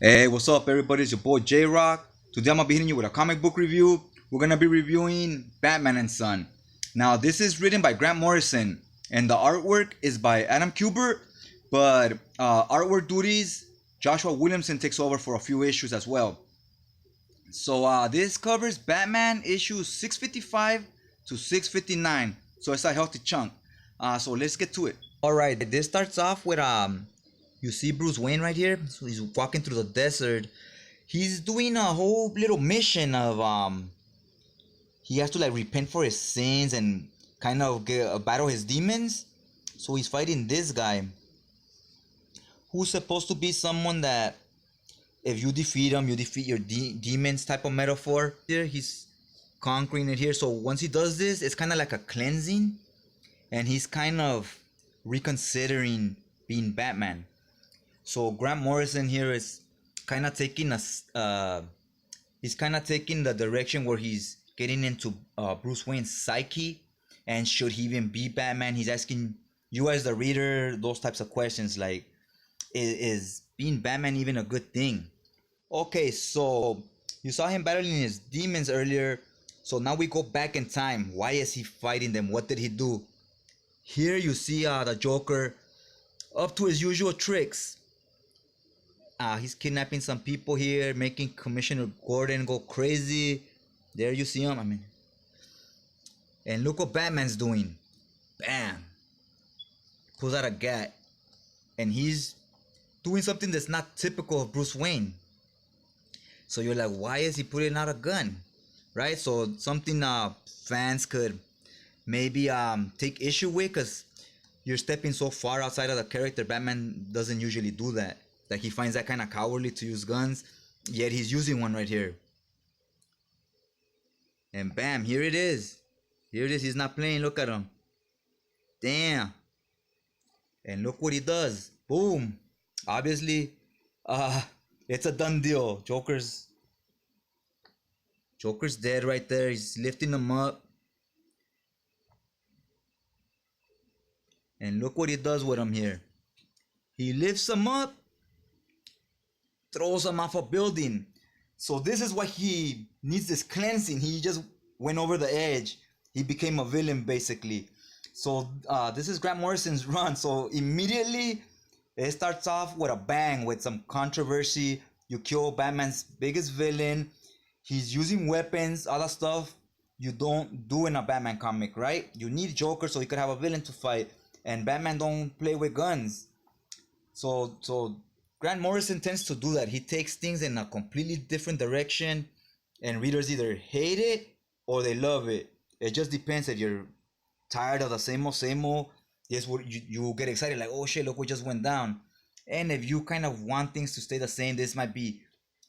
Hey, what's up, everybody? It's your boy J Rock. Today I'm gonna be hitting you with a comic book review. We're gonna be reviewing Batman and Son. Now, this is written by Grant Morrison, and the artwork is by Adam Kubert. But artwork duties, Joshua Williamson takes over for a few issues as well. So this covers Batman issues 655 to 659. So it's a healthy chunk. So let's get to it. All right, this starts off with you see Bruce Wayne right here. So he's walking through the desert. He's doing a whole little mission of he has to like repent for his sins and kind of battle his demons. So he's fighting this guy who's supposed to be someone that if you defeat him, you defeat your demons type of metaphor. Here he's conquering it here. So once he does this, it's kind of like a cleansing, and he's kind of reconsidering being Batman. So Grant Morrison here is kind of taking he's kind of taking the direction where he's getting into Bruce Wayne's psyche, and should he even be Batman? He's asking you as the reader those types of questions like, is being Batman even a good thing? Okay, so you saw him battling his demons earlier. So now we go back in time. Why is he fighting them? What did he do? Here you see the Joker up to his usual tricks. He's kidnapping some people here, making Commissioner Gordon go crazy. There you see him. And look what Batman's doing. Bam. Pulls out a gat. And he's doing something that's not typical of Bruce Wayne. So you're like, why is he pulling out a gun? Right? So something fans could maybe take issue with, because you're stepping so far outside of the character. Batman doesn't usually do that. Like, he finds that kind of cowardly to use guns, yet he's using one right here. And bam, here it is. Here it is. He's not playing. Look at him. Damn. And look what he does. Boom. Obviously, it's a done deal. Joker's dead right there. He's lifting him up. And look what he does with him here. He lifts him up, throws him off a building. So this is why he needs this cleansing. He just went over the edge. He became a villain, basically. So this is Grant Morrison's run. So immediately it starts off with a bang, with some controversy. You kill Batman's biggest villain. He's using weapons, all that stuff you don't do in a Batman comic, right? You need Joker so he could have a villain to fight. And Batman don't play with guns. So Grant Morrison tends to do that. He takes things in a completely different direction, and readers either hate it or they love it. It just depends. If you're tired of the same old, yes, you get excited like, oh shit, look what just went down. And if you kind of want things to stay the same, this might be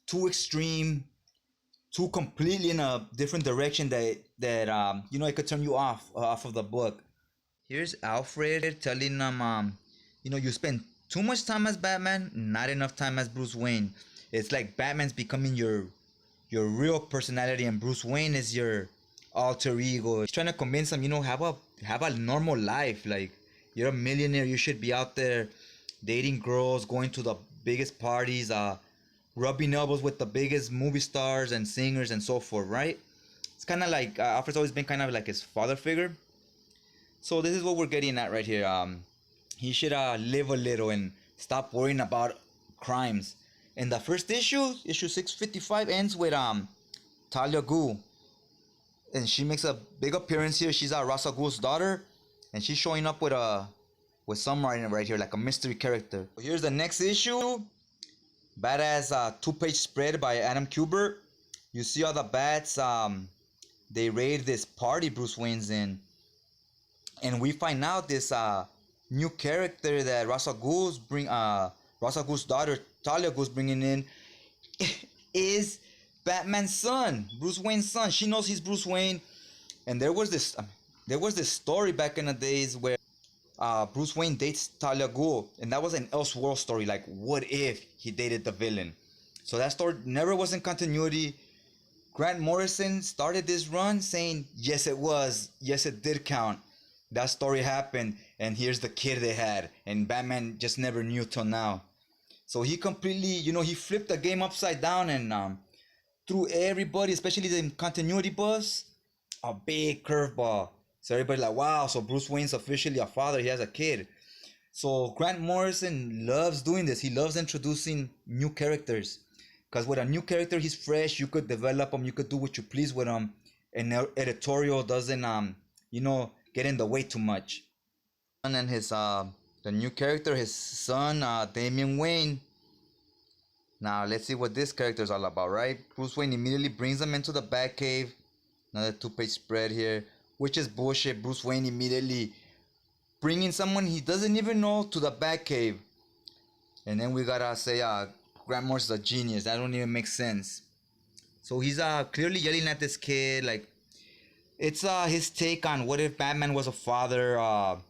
too extreme, too completely in a different direction that it could turn you off of the book. Here's Alfred telling him, you spend too much time as Batman, not enough time as Bruce Wayne. It's like Batman's becoming your real personality, and Bruce Wayne is your alter ego. He's trying to convince him, have a normal life. Like, you're a millionaire, you should be out there dating girls, going to the biggest parties, rubbing elbows with the biggest movie stars and singers and so forth, right? It's kind of like Alfred's always been kind of like his father figure. So this is what we're getting at right here. He should live a little and stop worrying about crimes. And the first issue 655, ends with Talia Ghul. And she makes a big appearance here. She's Ra's al Ghul's daughter. And she's showing up with some writing right here, like a mystery character. Here's the next issue. Badass 2-page spread by Adam Kubert. You see all the bats. They raid this party Bruce Wayne's in. And we find out this new character that Ra's al Ghul's daughter Talia Ghul's bringing in is Batman's son, Bruce Wayne's son. She knows he's Bruce Wayne, and there was this story back in the days where Bruce Wayne dates Talia Ghul, and that was an Elseworld story. Like, what if he dated the villain? So that story never was in continuity. Grant Morrison started this run saying, yes, it was. Yes, it did count. That story happened, and here's the kid they had, and Batman just never knew till now. So he completely, he flipped the game upside down and threw everybody, especially the continuity buffs, a big curveball. So everybody like, wow, so Bruce Wayne's officially a father. He has a kid. So Grant Morrison loves doing this. He loves introducing new characters. Because with a new character, he's fresh. You could develop him. You could do what you please with him. And editorial doesn't, get in the way too much. And then the new character, his son, Damian Wayne. Now, let's see what this character is all about, right? Bruce Wayne immediately brings him into the Batcave. Another two-page spread here, which is bullshit. Bruce Wayne immediately bringing someone he doesn't even know to the Batcave. And then we gotta say, Grant Morrison's a genius. That don't even make sense. So he's clearly yelling at this kid. Like, it's his take on what if Batman was a father. How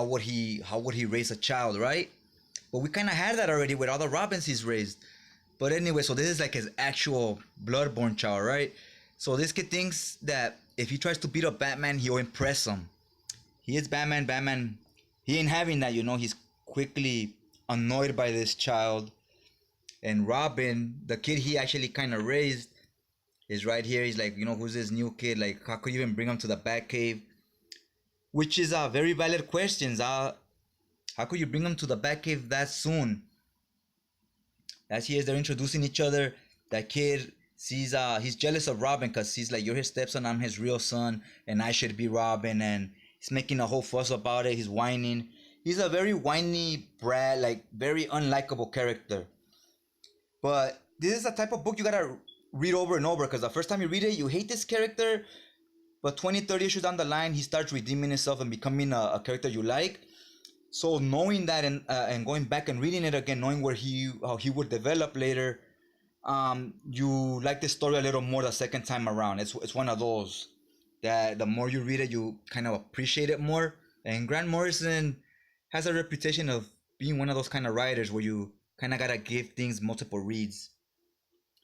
would he raise a child, right? But we kind of had that already with all the Robins he's raised. But anyway, so this is like his actual bloodborne child, right? So this kid thinks that if he tries to beat up Batman, he'll impress him. He is Batman. Batman, he ain't having that, He's quickly annoyed by this child. And Robin, the kid he actually kind of raised, is right here. He's like, who's this new kid? Like, how could you even bring him to the Batcave? Which is a very valid questions. How could you bring him to the Batcave that soon? As he is, they're introducing each other. That kid sees, he's jealous of Robin because he's like, you're his stepson, I'm his real son, and I should be Robin. And he's making a whole fuss about it. He's whining. He's a very whiny brat, like very unlikable character. But this is a type of book you gotta read over and over, because the first time you read it, you hate this character. But 20, 30 issues down the line, he starts redeeming himself and becoming a character you like. So knowing that and going back and reading it again, knowing how he would develop later, you like the story a little more the second time around. It's one of those that the more you read it, you kind of appreciate it more. And Grant Morrison has a reputation of being one of those kind of writers where you kind of gotta give things multiple reads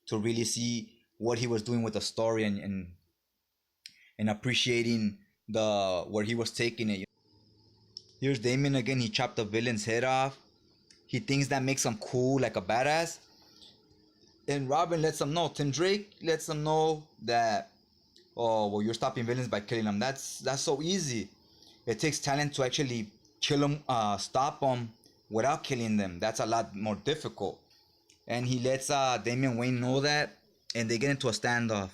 to really see what he was doing with the story and appreciating where he was taking it. Here's Damian again. He chopped the villain's head off. He thinks that makes him cool, like a badass. And Robin lets him know. Tim Drake lets him know that, oh, well, you're stopping villains by killing them. That's so easy. It takes talent to actually kill them, stop them without killing them. That's a lot more difficult. And he lets Damian Wayne know that, and they get into a standoff.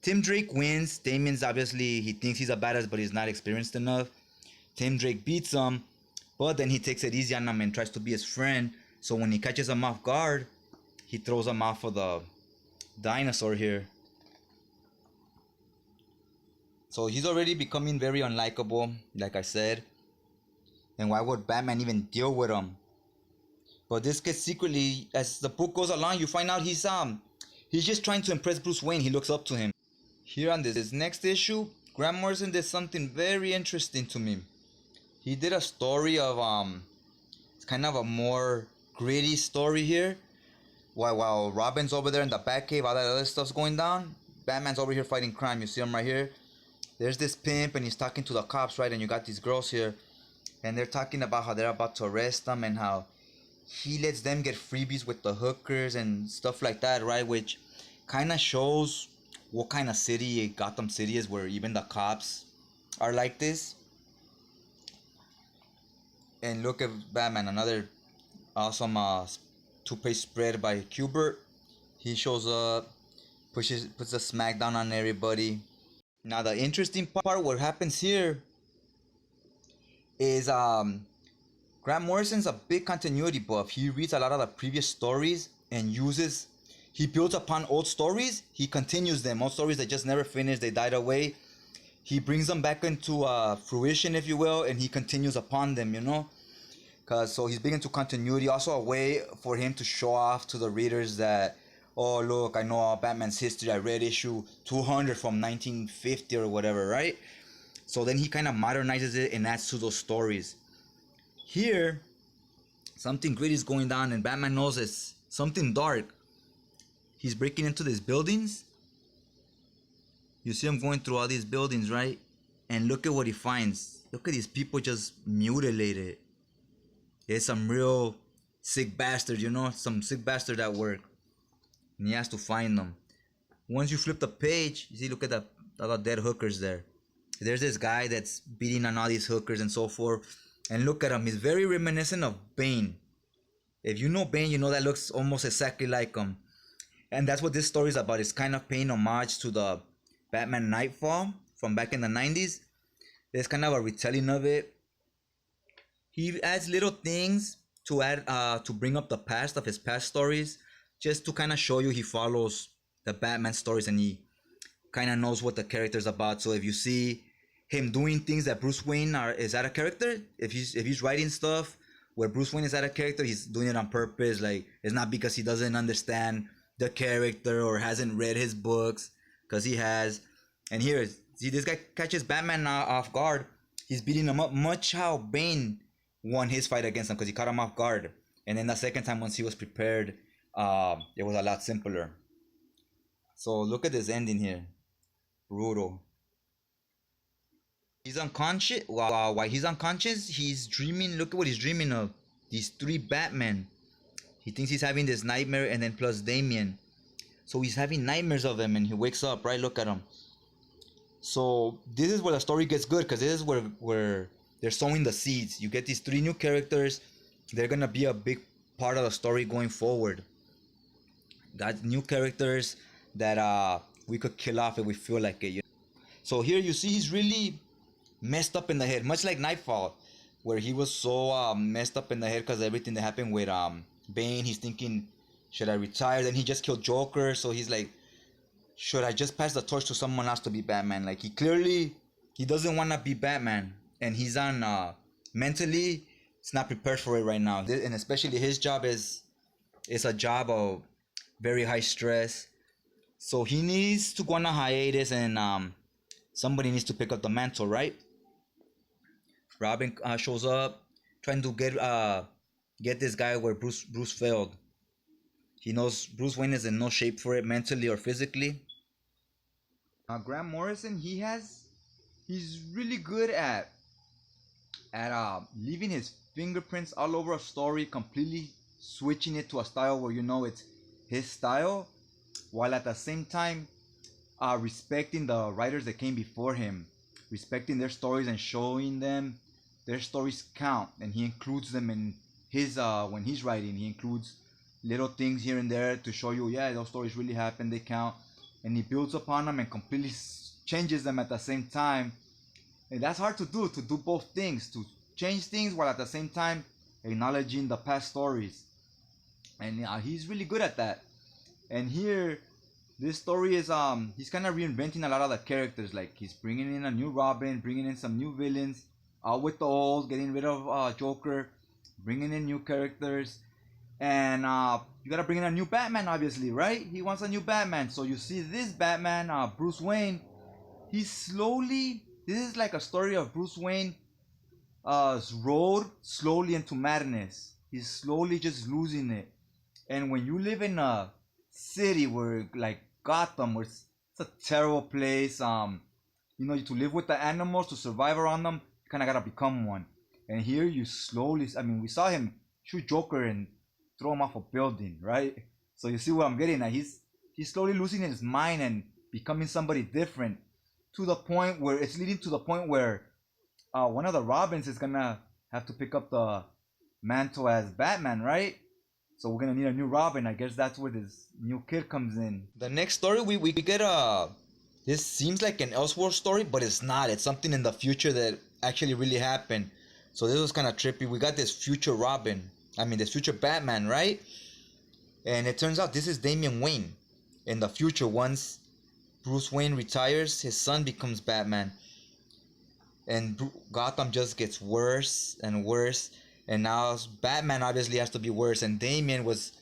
Tim Drake wins. Damian's obviously, he thinks he's a badass, but he's not experienced enough. Tim Drake beats him, but then he takes it easy on him and tries to be his friend. So when he catches him off guard, he throws him off of the dinosaur here. So he's already becoming very unlikable, like I said. And why would Batman even deal with him? But this kid secretly, as the book goes along, you find out he's just trying to impress Bruce Wayne. He looks up to him. Here on this next issue, Grant Morrison did something very interesting to me. He did a story of it's kind of a more gritty story here. While Robin's over there in the Batcave, all that other stuff's going down, Batman's over here fighting crime. You see him right here. There's this pimp and he's talking to the cops, right? And you got these girls here, and they're talking about how they're about to arrest him and how he lets them get freebies with the hookers and stuff like that, right? Which kind of shows what kind of city Gotham City is, where even the cops are like this. And look at Batman, another awesome two-page spread by Kubert. He shows up, puts a smackdown on everybody. Now the interesting part, what happens here, is Grant Morrison's a big continuity buff. He reads a lot of the previous stories and he builds upon old stories. He continues them. Old stories that just never finished, they died away. He brings them back into fruition, if you will, and he continues upon them, So he's big into continuity. Also a way for him to show off to the readers that, oh, look, I know Batman's history. I read issue 200 from 1950 or whatever, right? So then he kind of modernizes it and adds to those stories. Here, something great is going down and Batman knows it's something dark. He's breaking into these buildings. You see him going through all these buildings, right? And look at what he finds. Look at these people just mutilated. There's some real sick bastards, you know, some sick bastard at work, and he has to find them. Once you flip the page, you see, look at the all the dead hookers there. There's this guy that's beating on all these hookers and so forth, and look at him. He's very reminiscent of Bane. If you know Bane, you know that looks almost exactly like him. And that's what this story is about. It's kind of paying homage to the Batman Nightfall from back in the 90s. There's kind of a retelling of it. He adds little things to add to bring up the past of his past stories, just to kind of show you he follows the Batman stories and he kind of knows what the character's about. So if you see him doing things that Bruce Wayne is out of character, if he's writing stuff where Bruce Wayne is out of character, he's doing it on purpose. Like, it's not because he doesn't understand the character or hasn't read his books, because he has. And here, see, this guy catches Batman off guard. He's beating him up, much how Bane won his fight against him, because he caught him off guard. And then the second time, once he was prepared, it was a lot simpler. So look at this ending here. Brutal. He's unconscious. While he's unconscious, he's dreaming. Look at what he's dreaming of. These three Batmen. He thinks he's having this nightmare, and then plus Damian. So he's having nightmares of him, and he wakes up, right? Look at him. So this is where the story gets good, because this is where they're sowing the seeds. You get these three new characters. They're going to be a big part of the story going forward. Got new characters that we could kill off if we feel like it. So here you see he's really messed up in the head, much like Nightfall, where he was so messed up in the head because of everything that happened with Bane. He's thinking, should I retire? Then he just killed Joker, so he's like, should I just pass the torch to someone else to be Batman? Like, he doesn't want to be Batman, and he's on mentally, it's not prepared for it right now. And especially his job is a job of very high stress, so he needs to go on a hiatus, and somebody needs to pick up the mantle, right? Robin shows up, trying to get this guy where Bruce failed. He knows Bruce Wayne is in no shape for it, mentally or physically. Grant Morrison, he's really good at leaving his fingerprints all over a story, completely switching it to a style where you know it's his style, while at the same time respecting the writers that came before him, respecting their stories and showing them their stories count, and he includes them in his when he's writing. He includes little things here and there to show you, yeah, those stories really happen, they count, and he builds upon them and completely changes them at the same time. And that's hard to do both things, to change things while at the same time acknowledging the past stories. And he's really good at that. And here, this story is he's kind of reinventing a lot of the characters. Like, he's bringing in a new Robin, bringing in some new villains, out with the old, getting rid of Joker, bringing in new characters, and you gotta bring in a new Batman, obviously, right? He wants a new Batman. So you see this Batman, Bruce Wayne, this is like a story of Bruce Wayne road slowly into madness. He's slowly just losing it. And when you live in a city where, like Gotham, where it's a terrible place, you know, to live with the animals, to survive around them, you kind of gotta become one. And here you slowly, I mean, we saw him shoot Joker and throw him off a building, right? So you see what I'm getting at. He's slowly losing his mind and becoming somebody different, to the point where it's leading to the point where one of the Robins is gonna have to pick up the mantle as Batman, right? So we're gonna need a new Robin. I guess that's where this new kid comes in. The next story we get this seems like an Elseworld story, but it's not. It's something in the future that actually really happened. So this was kind of trippy. We got this future Robin. I mean, this future Batman, right? And it turns out this is Damian Wayne. In the future, once Bruce Wayne retires, his son becomes Batman. And Gotham just gets worse and worse. And now Batman obviously has to be worse. And Damian was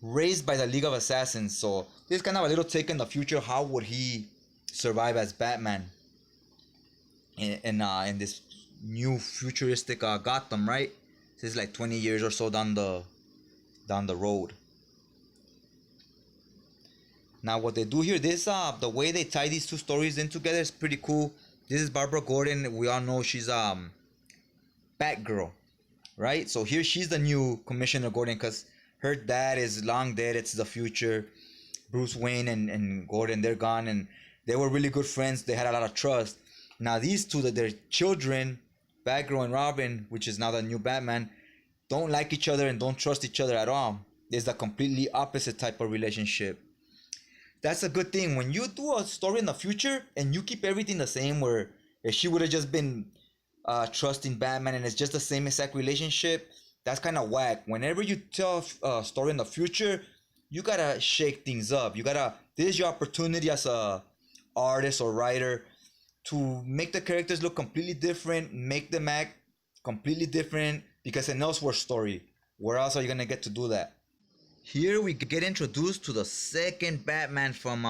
raised by the League of Assassins. So this is kind of a little take in the future. How would he survive as Batman in this new futuristic Gotham, right? This is like 20 years or so down the road. Now what they do here, this the way they tie these two stories in together is pretty cool. This is Barbara Gordon. We all know she's Batgirl. right? So here she's the new Commissioner Gordon because her dad is long dead. It's the future. Bruce Wayne and Gordon, they're gone, and they were really good friends. They had a lot of trust. Now these two, that their children, Batgirl and Robin, which is now the new Batman, don't like each other and don't trust each other at all. It's a completely opposite type of relationship. That's a good thing. When you do a story in the future and you keep everything the same, where if she would have just been trusting Batman and it's just the same exact relationship, that's kind of whack. Whenever you tell a story in the future, you gotta shake things up. You gotta. This is your opportunity as a artist or writer to make the characters look completely different, make them act completely different, because an Elseworld story. Where else are you gonna get to do that? Here we get introduced to the second Batman from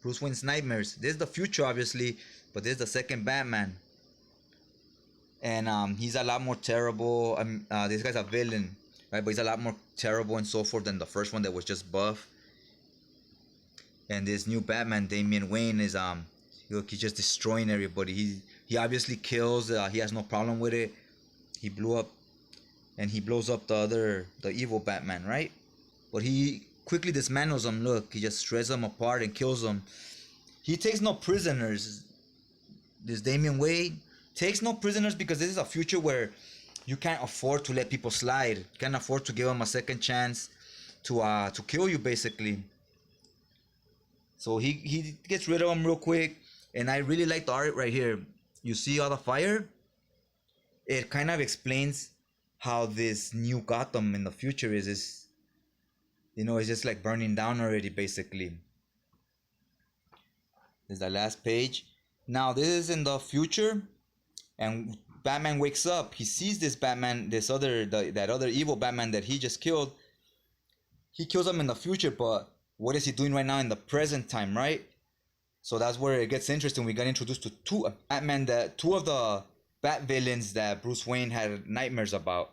Bruce Wayne's nightmares. This is the future, obviously, but this is the second Batman, and he's a lot more terrible. This guy's a villain, right? But he's a lot more terrible and so forth than the first one that was just buff. And this new Batman, Damian Wayne, is look, he's just destroying everybody. He obviously kills. He has no problem with it. He blew up, and he blows up the evil Batman, right? But he quickly dismantles them. Look, he just shreds them apart and kills them. He takes no prisoners. This Damian Wayne takes no prisoners because this is a future where you can't afford to let people slide. You can't afford to give them a second chance to kill you, basically. So he gets rid of them real quick. And I really like the art right here. You see all the fire? It kind of explains how this new Gotham in the future is it's just like burning down already, basically. This is the last page. Now this is in the future, and Batman wakes up. He sees this Batman, that other evil Batman that he just killed. He kills him in the future, but what is he doing right now in the present time, right? So that's where it gets interesting. We got introduced to two of the Bat villains that Bruce Wayne had nightmares about.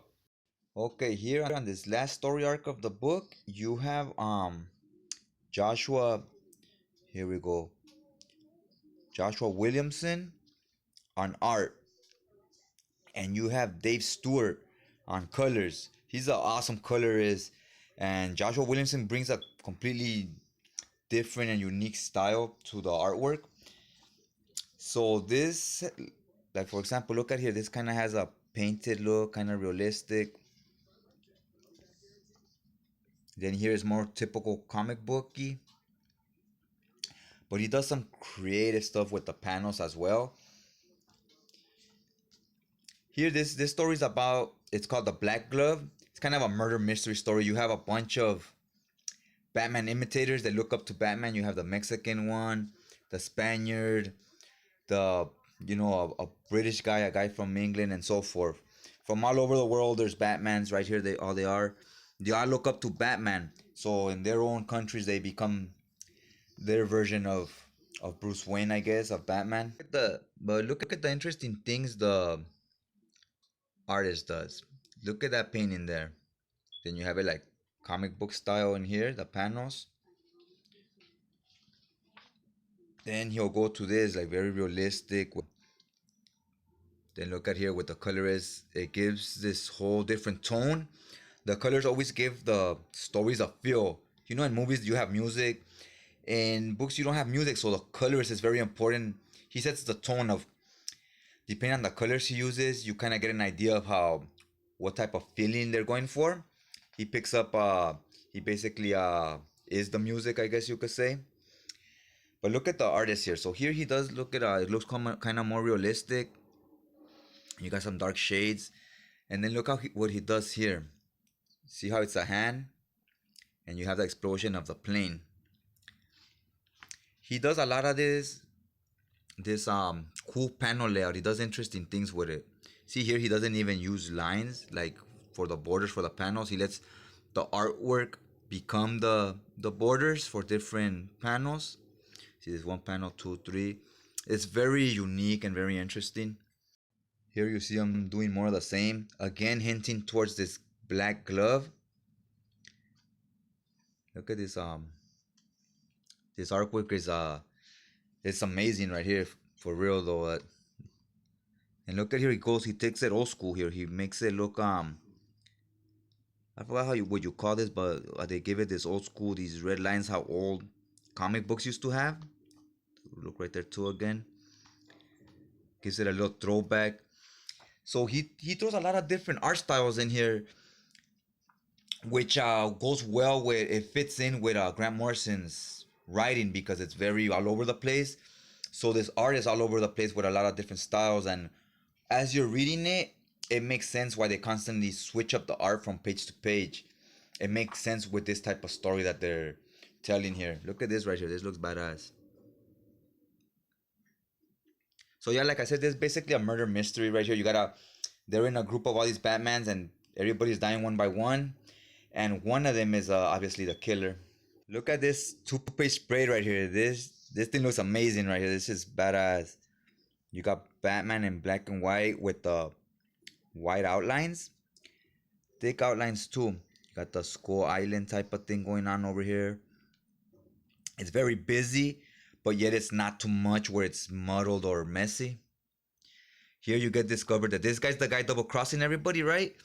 Okay, here on this last story arc of the book, you have Joshua. Here we go. Joshua Williamson on art, and you have Dave Stewart on colors. He's an awesome colorist, and Joshua Williamson brings a completely different and unique style to the artwork. So this, like for example, look at here. This kind of has a painted look, kind of realistic. Then here is more typical comic booky, but he does some creative stuff with the panels as well. Here, this story is about. It's called The Black Glove. It's kind of a murder mystery story. You have a bunch of Batman imitators that look up to Batman. You have the Mexican one, the Spaniard, the a British guy, a guy from England, and so forth. From all over the world, there's Batmans right here. They all look up to Batman. So in their own countries, they become their version of Bruce Wayne, I guess, of Batman. But look at the interesting things the artist does. Look at that painting there. Then you have it like comic book style in here, the panels. Then he'll go to this like very realistic. Then look at here with the colorist. It gives this whole different tone. The colors always give the stories a feel. In movies you have music. In books you don't have music, so the colorist is very important. He sets the tone of, depending on the colors he uses, you kind of get an idea of what type of feeling they're going for. He picks up, he basically is the music, I guess you could say. But look at the artist here. So here he does look at, it looks kind of more realistic. You got some dark shades. And then look what he does here. See how it's a hand? And you have the explosion of the plane. He does a lot of this cool panel layout. He does interesting things with it. See here, he doesn't even use lines like for the borders for the panels. He lets the artwork become the borders for different panels. See this one panel, 2, 3. It's very unique and very interesting. Here you see him doing more of the same. Again, hinting towards this black glove. Look at this this artwork is it's amazing right here, for real though. And look at here, he takes it old school here. He makes it look I forgot what you call this, but they give it this old school, these red lines, how old comic books used to have. Look right there too again. Gives it a little throwback. So he throws a lot of different art styles in here, which goes well with, it fits in with Grant Morrison's writing because it's very all over the place. So this art is all over the place with a lot of different styles, and as you're reading it, it makes sense why they constantly switch up the art from page to page. It makes sense with this type of story that they're telling here. Look at this right here. This looks badass. So yeah, like I said, this is basically a murder mystery right here. They're in a group of all these Batmans, and everybody's dying one by one, and one of them is obviously the killer. Look at this two-page spread right here. This thing looks amazing right here. This is badass. You got Batman in black and white with the white outlines, thick outlines too. You got the Skull Island type of thing going on over here. It's very busy, but yet it's not too much where it's muddled or messy. Here you get discovered that this guy's the guy double crossing everybody, right?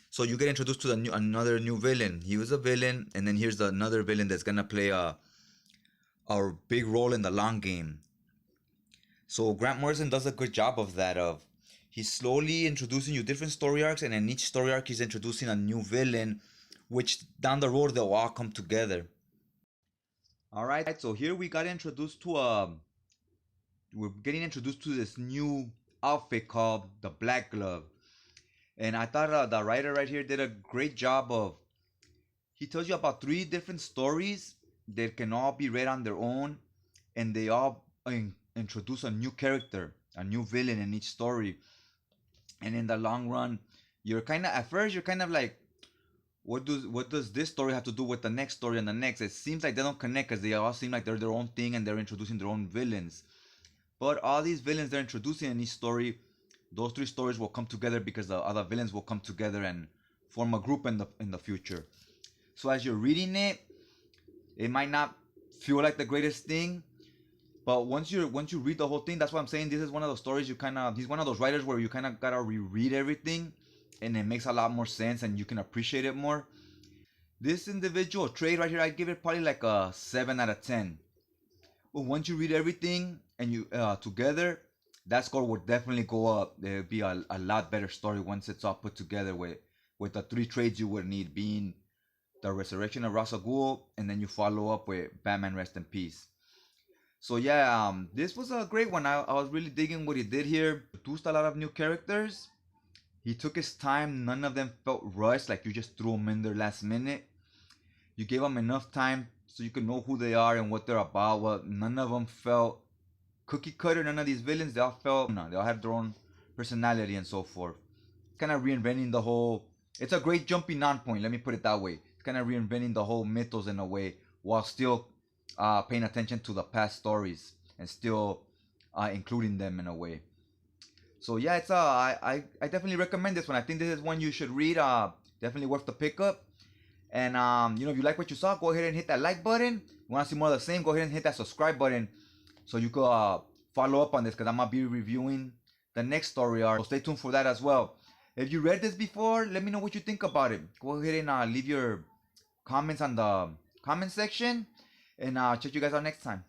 So you get introduced to another new villain. He was a villain, and then here's another villain that's gonna play a big role in the long game. So Grant Morrison does a good job of that. He's slowly introducing you different story arcs, and in each story arc he's introducing a new villain, which down the road they'll all come together. All right, so here we got introduced to we're getting introduced to this new outfit called the Black Glove, and I thought the writer right here did a great job of. He tells you about 3 different stories that can all be read on their own, and they all introduce a new character, a new villain in each story. And in the long run, you're kind of like, what does this story have to do with the next story and the next? It seems like they don't connect because they all seem like they're their own thing and they're introducing their own villains. But all these villains they're introducing in each story, those 3 stories will come together because the other villains will come together and form a group in the future. So as you're reading it, it might not feel like the greatest thing, but once you read the whole thing, that's what I'm saying. This is one of those stories he's one of those writers where you kind of gotta reread everything, and it makes a lot more sense and you can appreciate it more. This individual trade right here, I'd give it probably like a 7 out of 10. But once you read everything and you together, that score would definitely go up. There'll be a lot better story once it's all put together with the 3 trades you would need, being the Resurrection of Ra's al Ghul, and then you follow up with Batman Rest in Peace. So yeah, this was a great one. I was really digging what he did here. Introduced a lot of new characters. He took his time. None of them felt rushed, like you just threw them in there last minute. You gave them enough time so you can know who they are and what they're about. Well, none of them felt cookie cutter. None of these villains, they all had their own personality and so forth. Kind of reinventing the whole. It's a great jumping on point. Let me put it that way. It's kind of reinventing the whole mythos in a way, while still paying attention to the past stories and still including them in a way. So yeah, it's I definitely recommend this one. I think this is one you should read. Definitely worth the pickup. And if you like what you saw, go ahead and hit that like button. You want to see more of the same, go ahead and hit that subscribe button so you could follow up on this, because I'm gonna be reviewing the next story arc. So stay tuned for that as well. If you read this before, let me know what you think about it. Go ahead and leave your comments on the comment section, and I'll check you guys out next time.